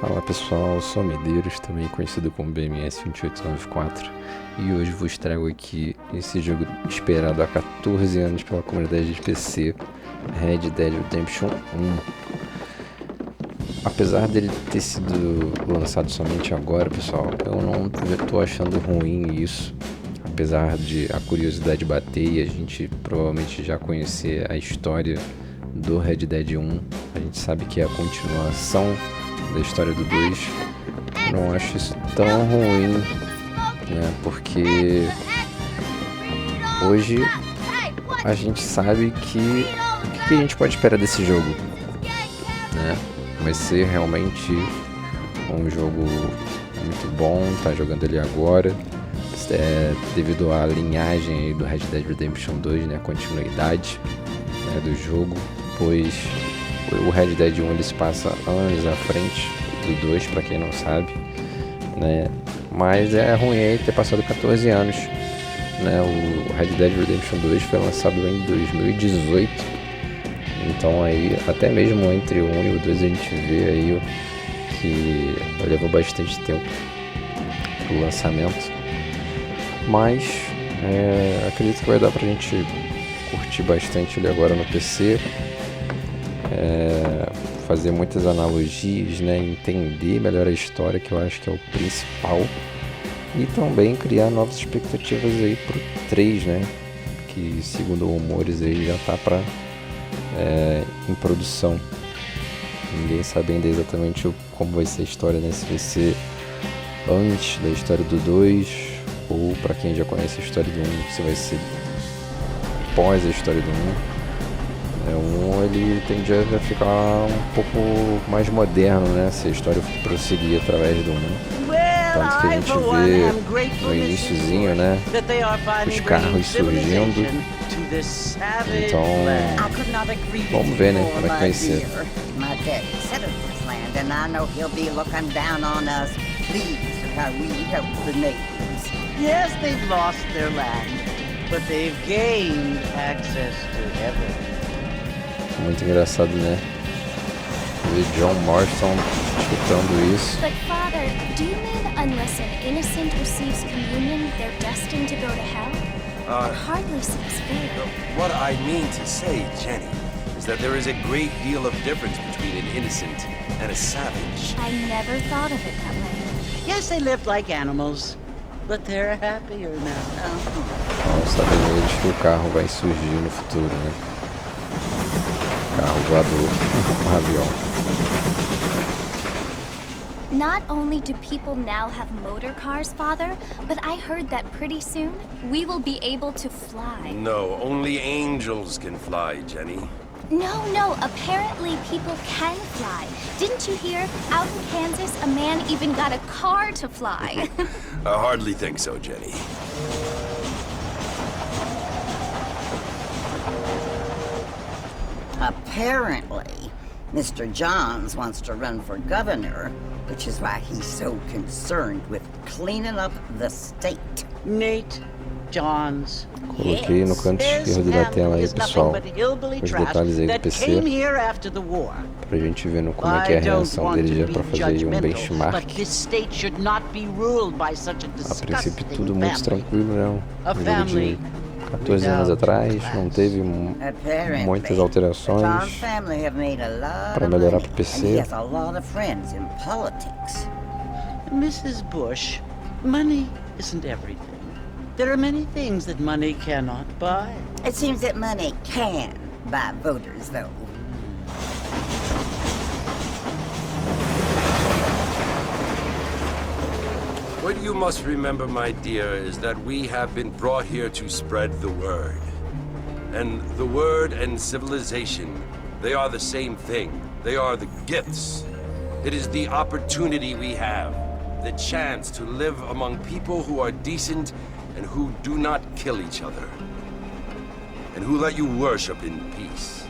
Fala pessoal, sou Medeiros, também conhecido como BMS 2894, e hoje vos trago aqui esse jogo esperado há 14 anos pela comunidade de PC, Red Dead Redemption 1. Apesar dele ter sido lançado somente agora, pessoal, eu não estou achando ruim isso, apesar de a curiosidade bater e a gente provavelmente já conhecer a história do Red Dead 1, a gente sabe que é a continuação da história do 2, eu não acho isso tão ruim, né, porque hoje a gente sabe que o que a gente pode esperar desse jogo, né, vai ser realmente um jogo muito bom, tá jogando ele agora, devido à linhagem aí do Red Dead Redemption 2, né, a continuidade, né, do jogo, pois o Red Dead 1 ele se passa anos à frente do 2, para quem não sabe, né? Mas é ruim aí ter passado 14 anos, né? O Red Dead Redemption 2 foi lançado em 2018, então aí até mesmo entre o 1 e o 2 a gente vê aí que levou bastante tempo pro lançamento, mas acredito que vai dar pra gente curtir bastante ele agora no PC. Fazer muitas analogias, né, entender melhor a história, que eu acho que é o principal, e também criar novas expectativas aí pro 3, né, que segundo rumores aí já tá em produção. Ninguém sabe ainda exatamente como vai ser a história, né, se vai ser antes da história do 2 ou, para quem já conhece a história do 1, se vai ser pós a história do 1. Ele tende a ficar um pouco mais moderno, né, se a história prosseguir através do 1. Tanto que a gente vê no iniciozinho, né, os carros surgindo. Então, vamos ver, né, como é que vai ser. Yes, they've lost their land, but they've gained access to heaven. Muito engraçado, né? Ver John Marston escutando isso. But Father, do you mean unless an innocent receives communion, they're destined to go to hell? It hardly seems fair. What I mean to say, Jenny, is that there is a great deal of difference between an innocent and a savage. I never thought of it that way. Yes, they lived like animals, but they're happier now. Não sabem eles que o carro vai surgir no futuro, né? Carro voador, um avião. Not only do people now have motor cars, Father, but I heard that pretty soon we will be able to fly. No, only angels can fly, Jenny. No, apparently people can fly. Didn't you hear? Out in Kansas, a man even got a car to fly. I hardly think so, Jenny. Apparently, Mr. Johns wants to run for governor, which is why he's so concerned with cleaning up the state. Nate Johns. Coloquei no canto esquerdo da tela aí, pessoal, os detalhes aí do PC, pra gente ver como é que é a reação dele já pra fazer aí um benchmark. A princípio tudo muito tranquilo, né? Um jogo de 14 anos atrás, não teve muitas alterações para melhorar para o PC. Mrs. Bush, money isn't everything. There are many things that money cannot buy. It seems that money can buy voters, though. What you must remember, my dear, is that we have been brought here to spread the word. And the word and civilization, they are the same thing. They are the gifts. It is the opportunity we have, the chance to live among people who are decent and who do not kill each other, and who let you worship in peace.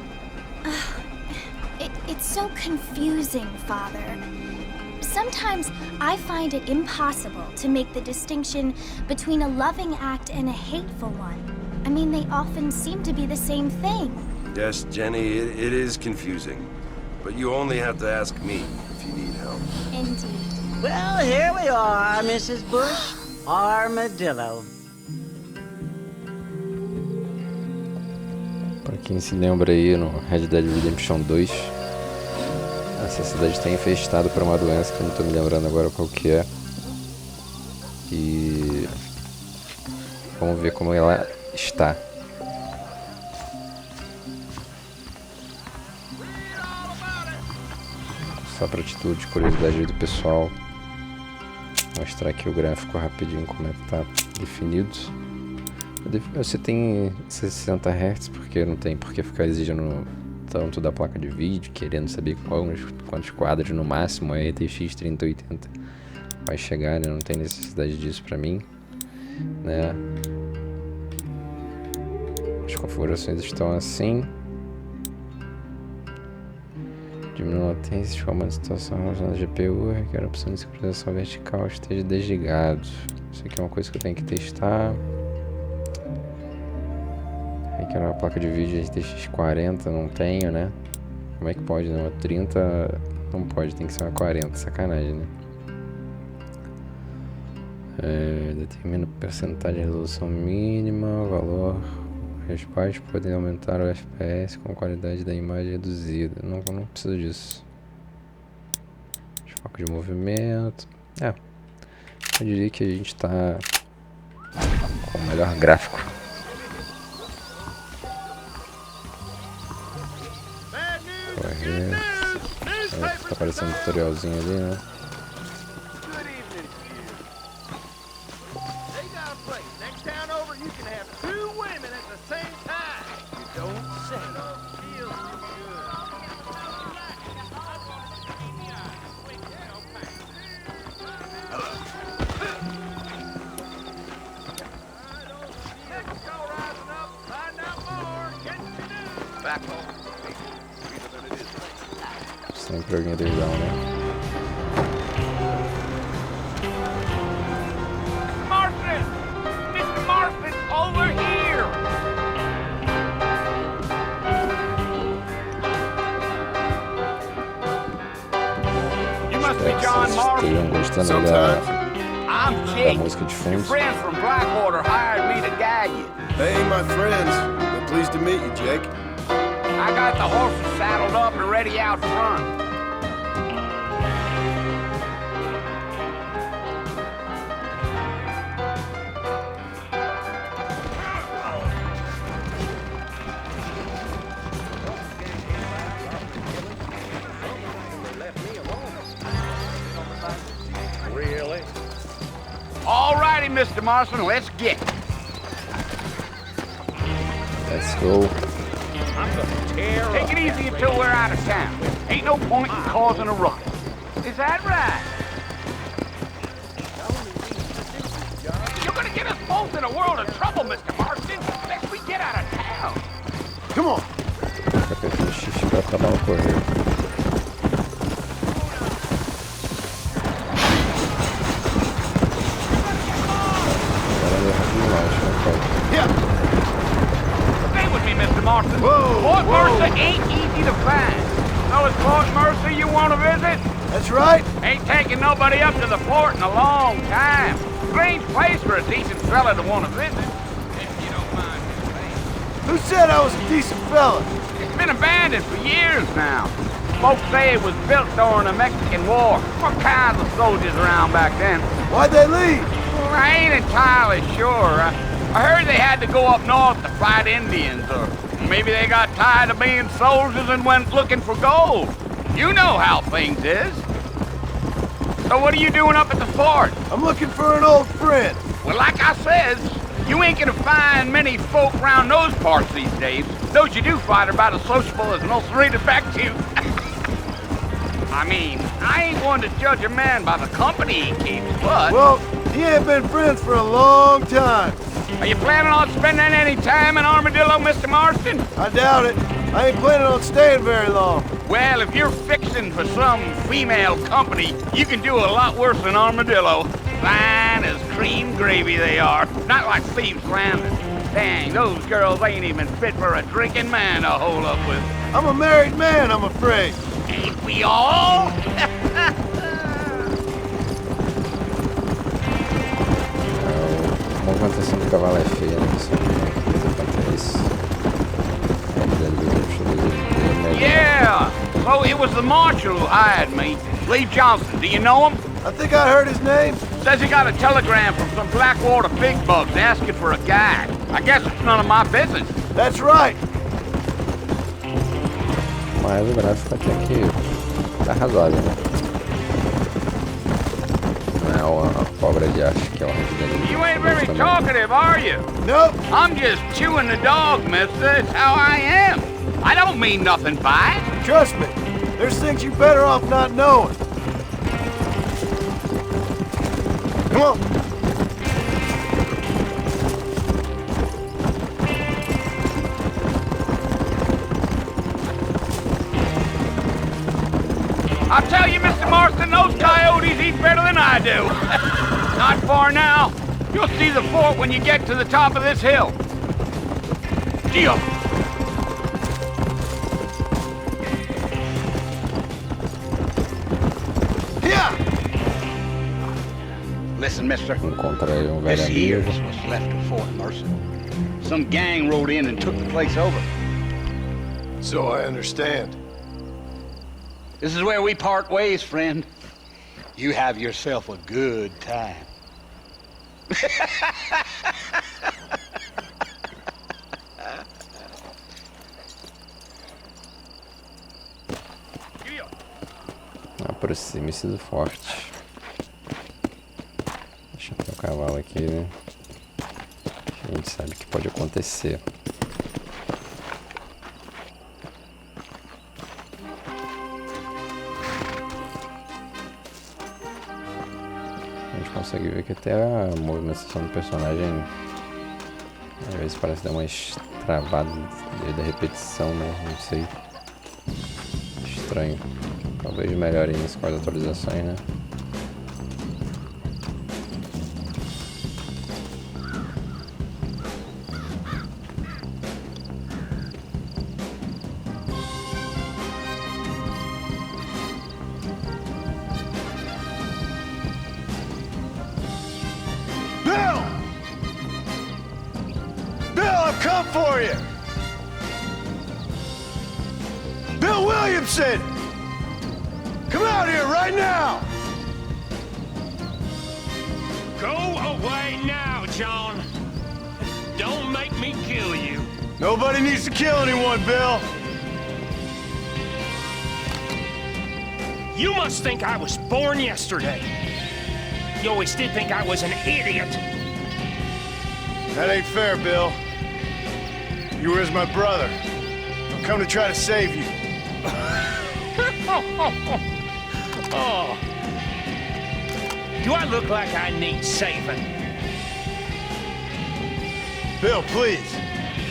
It's so confusing, Father. Sometimes I find it impossible to make the distinction between a loving act and a hateful one. I mean, they often seem to be the same thing. Yes, Jenny, it is confusing. But you only have to ask me if you need help. Indeed. Well, here we are, Mrs. Bush. Armadillo. Pra quem se lembra aí, no Red Dead Redemption 2, essa cidade está infestada por uma doença que eu não tô me lembrando agora qual que é. E vamos ver como ela está. Só para título de curiosidade do pessoal, mostrar aqui o gráfico rapidinho como é que tá definido. Você tem 60 Hz porque não tem por que ficar exigindo tanto da placa de vídeo, querendo saber quantos quadros no máximo a RTX 3080 vai chegar, né? Não tem necessidade disso pra mim, né? As configurações estão assim. Diminui a latência, forma de situação relacionada à GPU, requer a opção de sincronização vertical esteja desligado. Isso aqui é uma coisa que eu tenho que testar. Requer uma placa de vídeo RTX 40, não tenho, né? Como é que pode, né? Uma 30 não pode, tem que ser uma 40, sacanagem, né? Determina a porcentagem de resolução mínima, valor. Os pais podem aumentar o FPS com a qualidade da imagem reduzida. Não preciso disso. Foco de movimento. Eu diria que a gente está com o melhor gráfico. Correr. Tá aparecendo um tutorialzinho ali, né? Sempre alguém legal, né? Marston! Mr. Marston, over here! You must be John Estejam Marston. gostando da I'm Jake. música de Your fundo. friends from Blackwater hired me to guide you. Hey, my friends. We're pleased to meet you, Jake. I got the horses saddled up and ready out front. Really? All righty, Mr. Marston, let's get it. Let's go. Take it easy until we're out of town. Ain't no point in causing a ruckus. Is that right? You're gonna get us both in a world of trouble, Mr. Marston. Unless we get out of town. Come on. Apertando X pra acabar o correr. Stay with me, Mr. Marston. Fort Mercer ain't easy to find. So is Fort Mercer you want to visit? That's right. Ain't taken nobody up to the fort in a long time. Strange place for a decent fella to want to visit. If you don't mind me saying. Who said I was a decent fella? It's been abandoned for years now. Folks say it was built during the Mexican War. What kinds of soldiers around back then? Why'd they leave? Well, I ain't entirely sure. I heard they had to go up north to fight Indians, or maybe they got tired of being soldiers and went looking for gold. You know how things is. So what are you doing up at the fort? I'm looking for an old friend. Well, like I says, you ain't gonna find many folk around those parts these days. Those you do find are about as sociable as most readers back to you. I mean, I ain't one to judge a man by the company he keeps, but... Well, he ain't been friends for a long time. Are you planning on spending any time in Armadillo, Mr. Marston? I doubt it. I ain't planning on staying very long. Well, if you're fixing for some female company, you can do a lot worse than Armadillo. Fine as cream gravy they are. Not like Steve Flanders. Dang, those girls ain't even fit for a drinking man to hole up with. I'm a married man, I'm afraid. we all? A movimentação do cavalo é feia, né? Você quanto a isso. Yeah! So it was the marshal who hired me. Lee Johnson, do you know him? I think I heard his name. Says he got a telegram from some Blackwater big bugs asking for a guide. I guess it's none of my business. That's right. Mas o gráfico até que tá razoável, né? Não é uma cobra de acho que é uma dele. You ain't very talkative, are you? Nope. I'm just chewing the dog, mister. It's how I am. I don't mean nothing by it. Trust me. There's things you're better off not knowing. Come on. I'll tell you, Mr. Marston, those coyotes eat better than I do. Not far now. You'll see the fort when you get to the top of this hill. Geo. Listen, mister. Encontra aí This velho here amigo. is what's left of Fort Mercer. Some gang rode in and took the place over. So I understand. This is where we part ways, friend. You have yourself a good time. Aproxime-se do forte. Deixa eu ter o cavalo aqui, né? A gente sabe que pode acontecer. A gente consegue ver que até a movimentação do personagem às vezes parece dar uma travada devido à repetição, né? Não sei. Estranho. Talvez melhore isso com as atualizações, né? Bill! Bill, I've come for you! Bill Williamson! Come out here right now! Go away now, John. Don't make me kill you. Nobody needs to kill anyone, Bill. You must think I was born yesterday. You always did think I was an idiot. That ain't fair, Bill. You were as my brother. I've come to try to save you. Oh. Do I look like I need saving? Bill, please.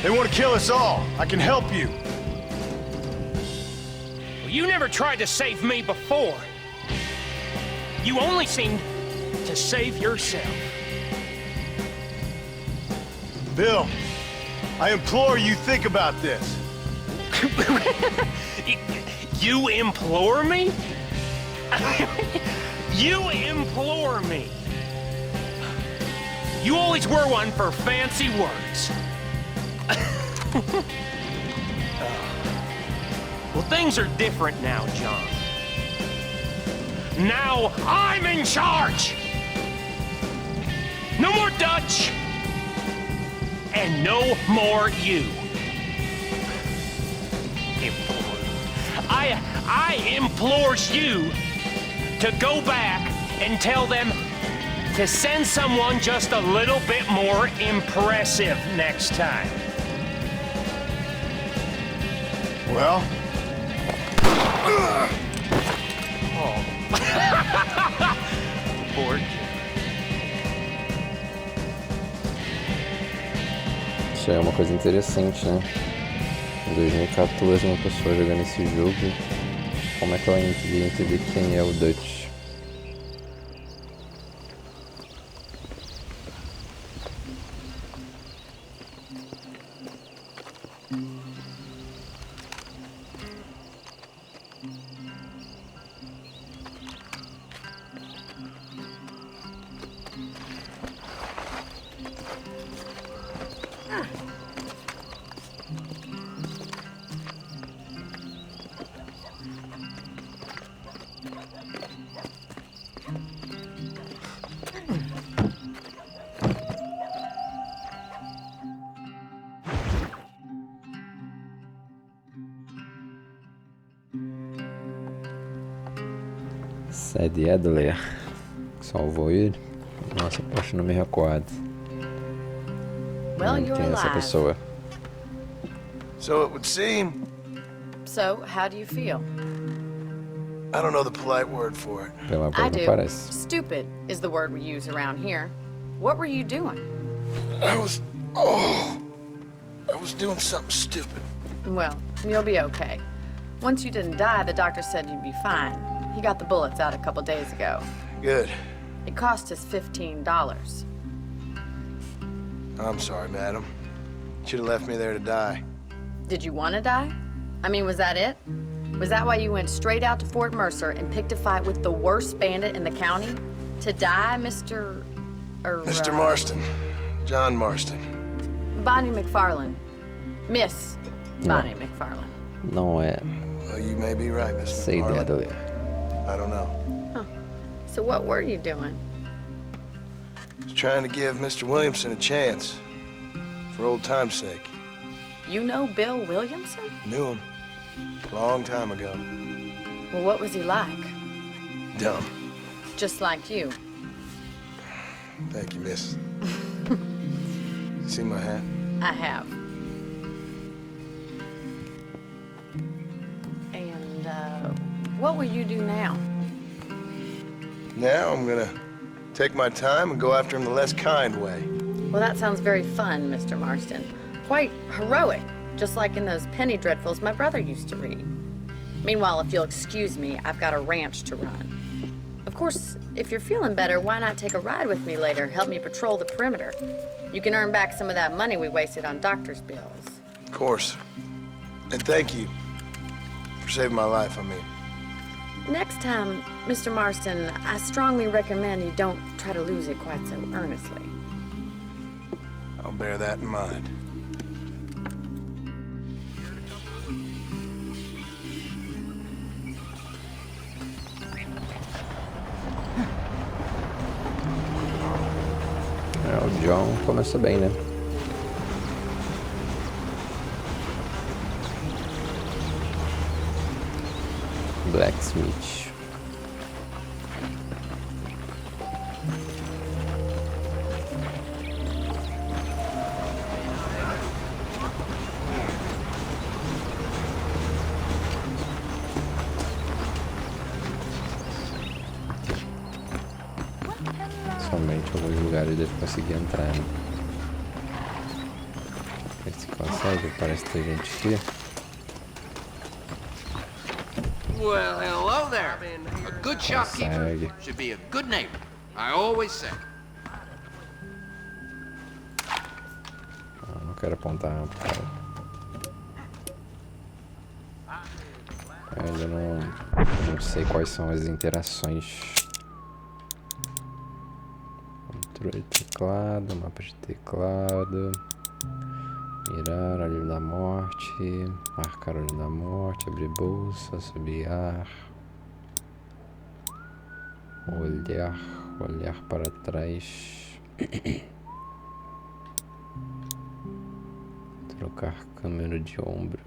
They want to kill us all. I can help you. Well, you never tried to save me before. You only seemed to save yourself. Bill, I implore you think about this. You implore me? You implore me. You always were one for fancy words. Well, things are different now, John. Now I'm in charge. No more Dutch. And no more you. I implores you to go back and tell them to send someone just a little bit more impressive next time. Well? Oh. Poor kid. Isso é uma coisa interessante, né? Em 2014 uma pessoa jogando esse jogo, como é que ela ia entender quem é o Dutch? Sede Adler. Salvou ele? Nossa, poxa, não me recordo. Well, Não you're tem essa alive. pessoa. So it would seem. So, how do you feel? I don't know the polite word for it. Pela I voz não do. parece. Stupid is the word we use around here. What were you doing? I was doing something stupid. Well, you'll be okay. Once you didn't die, the doctor said you'd be fine. He got the bullets out a couple days ago. Good. It cost us $15. I'm sorry, madam. Should have left me there to die. Did you want to die? I mean, was that it? Was that why you went straight out to Fort Mercer and picked a fight with the worst bandit in the county? To die, Mr. Mr. Marston. John Marston. Bonnie McFarlane. Miss Bonnie McFarlane. Não é Well, you may be right, Miss Sede McFarlane. Adler. I don't know. So what were you doing? I was trying to give Mr. Williamson a chance. For old time's sake. You know Bill Williamson? Knew him. Long time ago. Well, what was he like? Dumb. Just like you. Thank you, miss. See my hat? I have. And, what will you do now? Now I'm gonna take my time and go after him the less kind way. Well, that sounds very fun, Mr. Marston. Quite heroic, just like in those penny dreadfuls my brother used to read. Meanwhile, if you'll excuse me, I've got a ranch to run. Of course, if you're feeling better, why not take a ride with me later? Help me patrol the perimeter. You can earn back some of that money we wasted on doctor's bills. Of course. And thank you for saving my life, I mean. Next time, Mr. Marston, I strongly recommend you don't try to lose it quite so earnestly. I'll bear that in mind. O John começou bem, né? Blacksmith. Somente alguns lugares deve conseguir entrar, né? Ver se consegue, parece ter gente aqui. Well, hello there. A good shopkeeper Consegue. should be a good neighbor. I always say. Não quero apontar pro cara. Ainda não sei quais são as interações. Controle de teclado, mapa de teclado. Mirar, olho da morte. Marcar olho da morte, abrir bolsa, assobiar. Olhar para trás. Trocar câmera de ombro.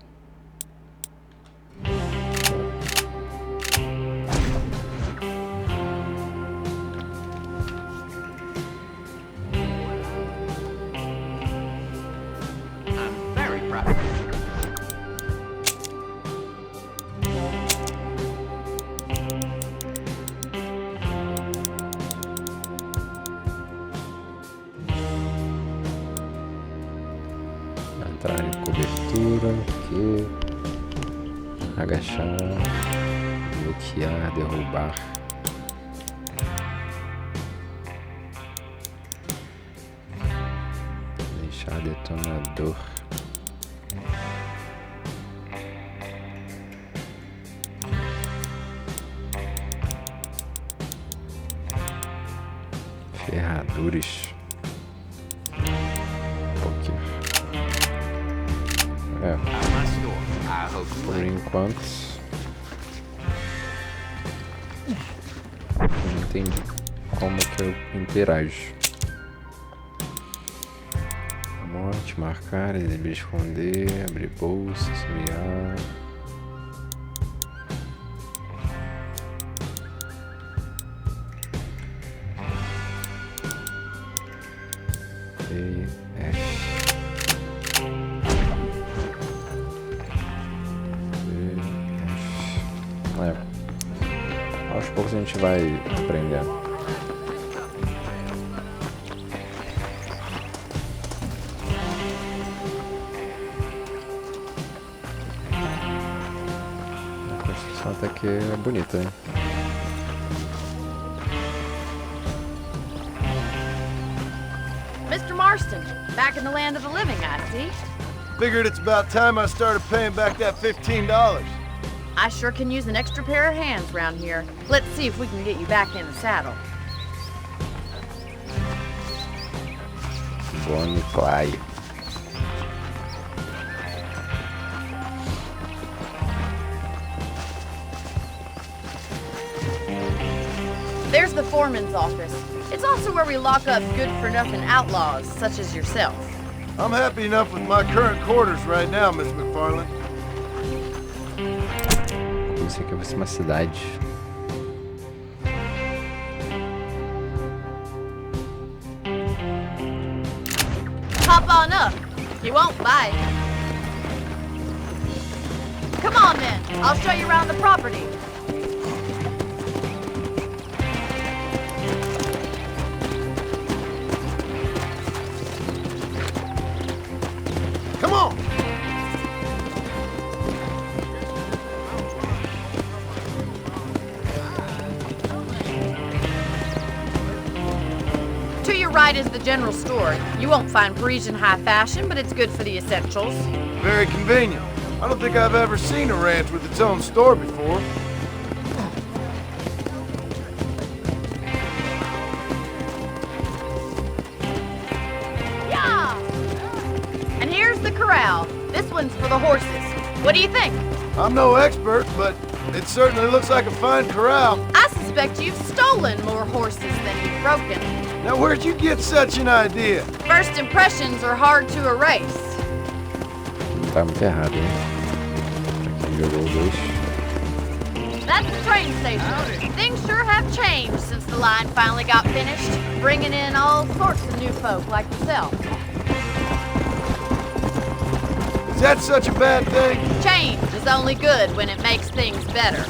I'm very proud of you. Entrar em cobertura, aqui. Agachar. Bloquear, derrubar. Deixar detonador. Ferraduras. Poker. Por enquanto. Não entendi como que eu interajo. Morte, marcar, exibir, esconder, abrir bolsa, semear. E F. Aos poucos a gente vai aprendendo. A construção até que é bonita, hein? Mr. Marston, back in the land of the living, I see. Figured it's about time I started paying back that $15. I sure can use an extra pair of hands around here. Let's see if we can get you back in the saddle. Bonnie Clyde. There's the foreman's office. It's also where we lock up good-for-nothing outlaws, such as yourself. I'm happy enough with my current quarters right now, Miss McFarland. Isso aqui vai ser uma cidade. Hop on up. You won't bite. Come on then. I'll show you around the property. Come on! To your right is the general store. You won't find Parisian high fashion, but it's good for the essentials. Very convenient. I don't think I've ever seen a ranch with its own store before. Yeah! And here's the corral. This one's for the horses. What do you think? I'm no expert, but it certainly looks like a fine corral. I suspect you've stolen more horses than you've broken. Now, where'd you get such an idea? First impressions are hard to erase. Tá muito errado, hein? Pra quem jogou o 2. That's the train station. Things sure have changed since the line finally got finished, bringing in all sorts of new folk like yourself. Is that such a bad thing? Change is only good when it makes things better.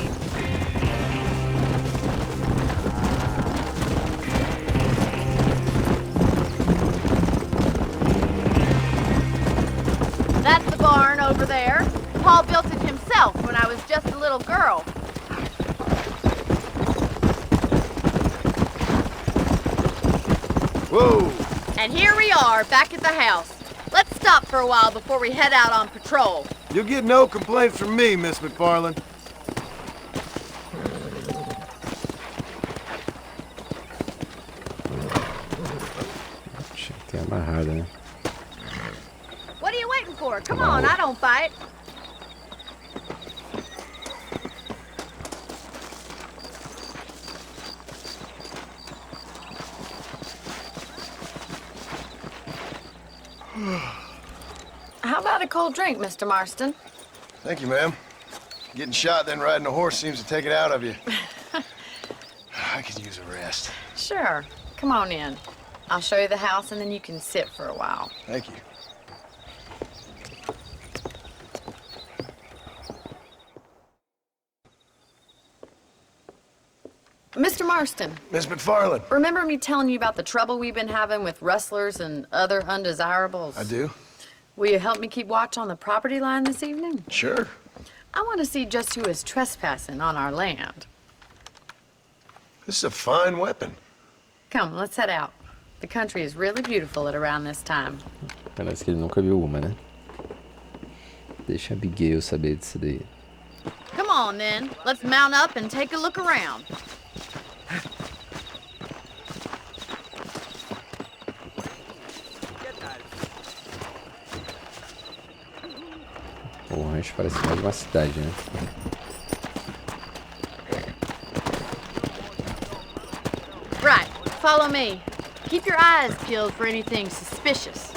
That's the barn over there. Paul built it himself when I was just a little girl. Whoa! And here we are, back at the house. Let's stop for a while before we head out on patrol. You'll get no complaints from me, Miss McFarland. Tinha que ter amarrado, né? What are you waiting for? Come on, I don't bite. How about a cold drink, Mr. Marston? Thank you, ma'am. Getting shot, then riding a horse seems to take it out of you. I could use a rest. Sure. Come on in. I'll show you the house and then you can sit for a while. Thank you. Mr. Marston, Miss McFarland. remember me telling you about the trouble we've been having with rustlers and other undesirables? I do? Will you help me keep watch on the property line this evening? Sure. I want to see just who is trespassing on our land. This is a fine weapon. Come, let's head out. The country is really beautiful at around this time. Parece que ele nunca viu uma, né? Deixa a Abigail saber disso daí. Come on, then. Let's mount up and take a look around. rancho parece mais uma cidade, né? Right, follow me. Keep your eyes peeled for anything suspicious.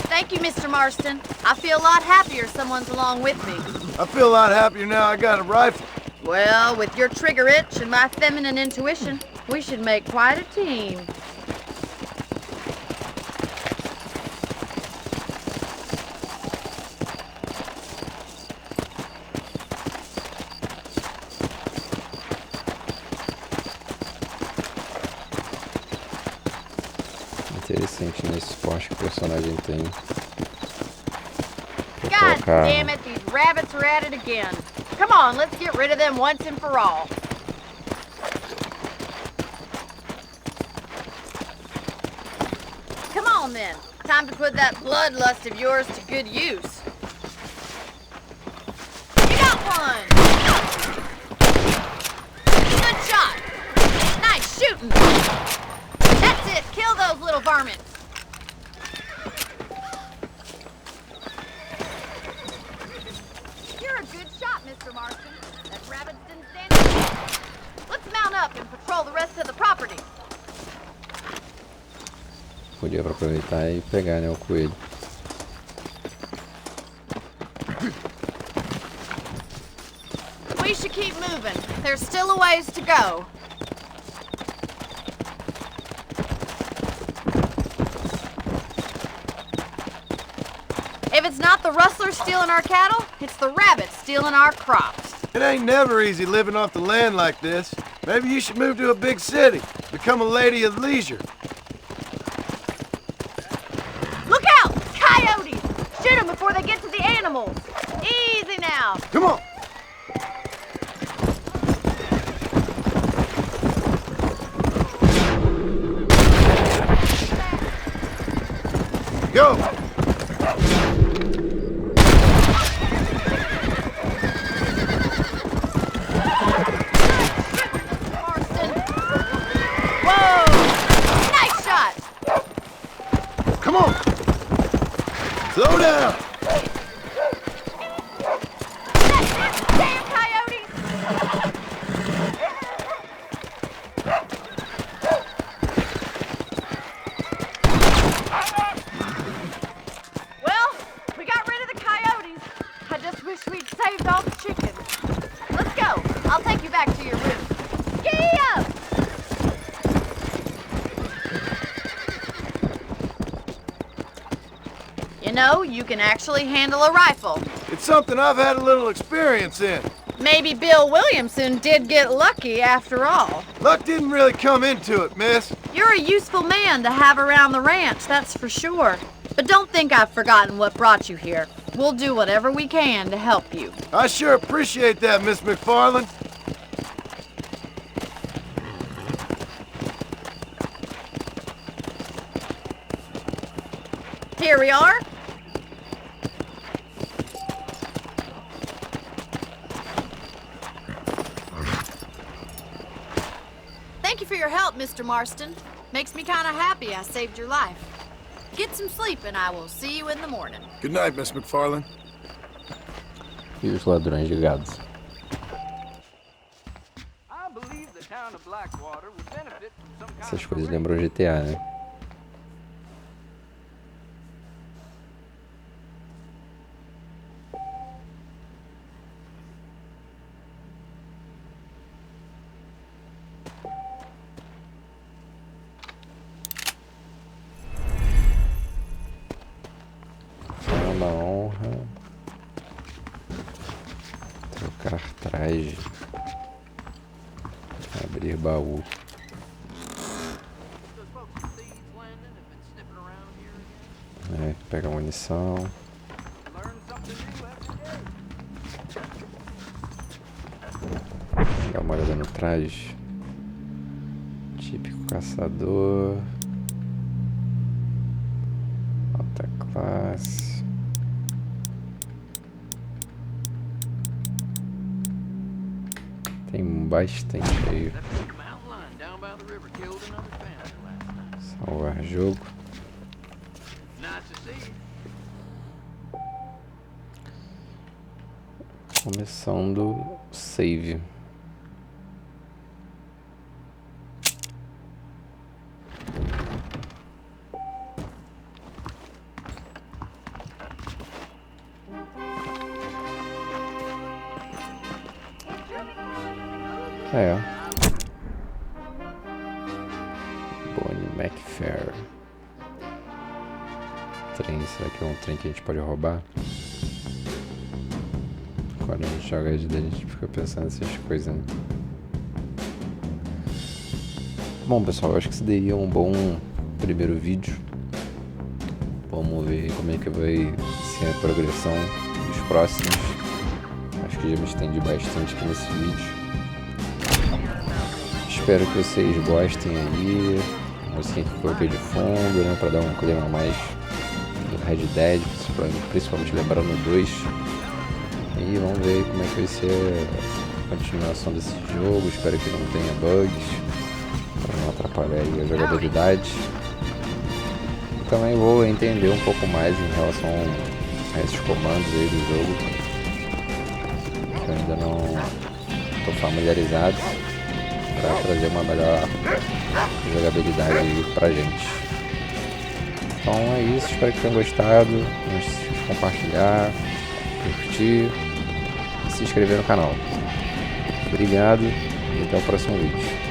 Thank you, Mr. Marston. I feel a lot happier someone's along with me. I feel a lot happier now I got a rifle. Well, with your trigger itch and my feminine intuition, we should make quite a team. Interessante nesse esporte que o personagem tem. God damn it, these rabbits are at it again. Come on, let's get rid of them once and for all. Come on then, time to put that bloodlust of yours to good use. You got one! Good shot! Nice shooting! That's it, kill those little varmints! You're a good shot, Mr. Marston. That rabbit didn't stand a chance. Let's mount up and patrol the rest of the property. Podia aproveitar e pegar, né, o coelho. We should keep moving. There's still a ways to go. If it's not the rustlers stealing our cattle, it's the rabbits stealing our crops. It ain't never easy living off the land like this. Maybe you should move to a big city. Become a lady of leisure. Look out! Coyotes! Shoot them before they get to the animals. Easy now. Come on. Go! Come on! Slow down! Damn coyotes! Well, we got rid of the coyotes. I just wish we'd saved all the chickens. Let's go. I'll take you back to your room. Giddy up! You know, you can actually handle a rifle. It's something I've had a little experience in. Maybe Bill Williamson did get lucky after all. Luck didn't really come into it, miss. You're a useful man to have around the ranch, that's for sure. But don't think I've forgotten what brought you here. We'll do whatever we can to help you. I sure appreciate that, Miss McFarland. Here we are. Thank you for your help, Mr. Marston. Makes me kind of happy I saved your life. Get some sleep and I will see you in the morning. Good night, Miss McFarland. E os ladrões de gados. Essas coisas lembram GTA, né? Uma honra trocar traje, abrir baú. Pegar munição. Dar uma olhada no traje. Típico caçador. Alta classe. Tem bastante aí. Salvar jogo. Começando save. Bonnie McFair. Trem, será que é um trem que a gente pode roubar? Quando a gente joga de dele, a gente fica pensando nessas coisas, né? Bom, pessoal, eu acho que esse daí é um bom primeiro vídeo. Vamos ver como é que vai ser a progressão dos próximos. Acho que já me estendi bastante aqui nesse vídeo. Espero que vocês gostem aí. A musiquinha que eu coloquei de fundo, né? Pra dar um clima mais do Red Dead, principalmente lembrando o 2. E vamos ver como é que vai ser a continuação desse jogo. Espero que não tenha bugs para não atrapalhar aí a jogabilidade. E também vou entender um pouco mais em relação a esses comandos aí do jogo, que eu ainda não estou familiarizado, para trazer uma melhor jogabilidade aí pra gente. Então é isso, espero que tenham gostado. Não esqueça de compartilhar, curtir, se inscrever no canal. Obrigado e até o próximo vídeo.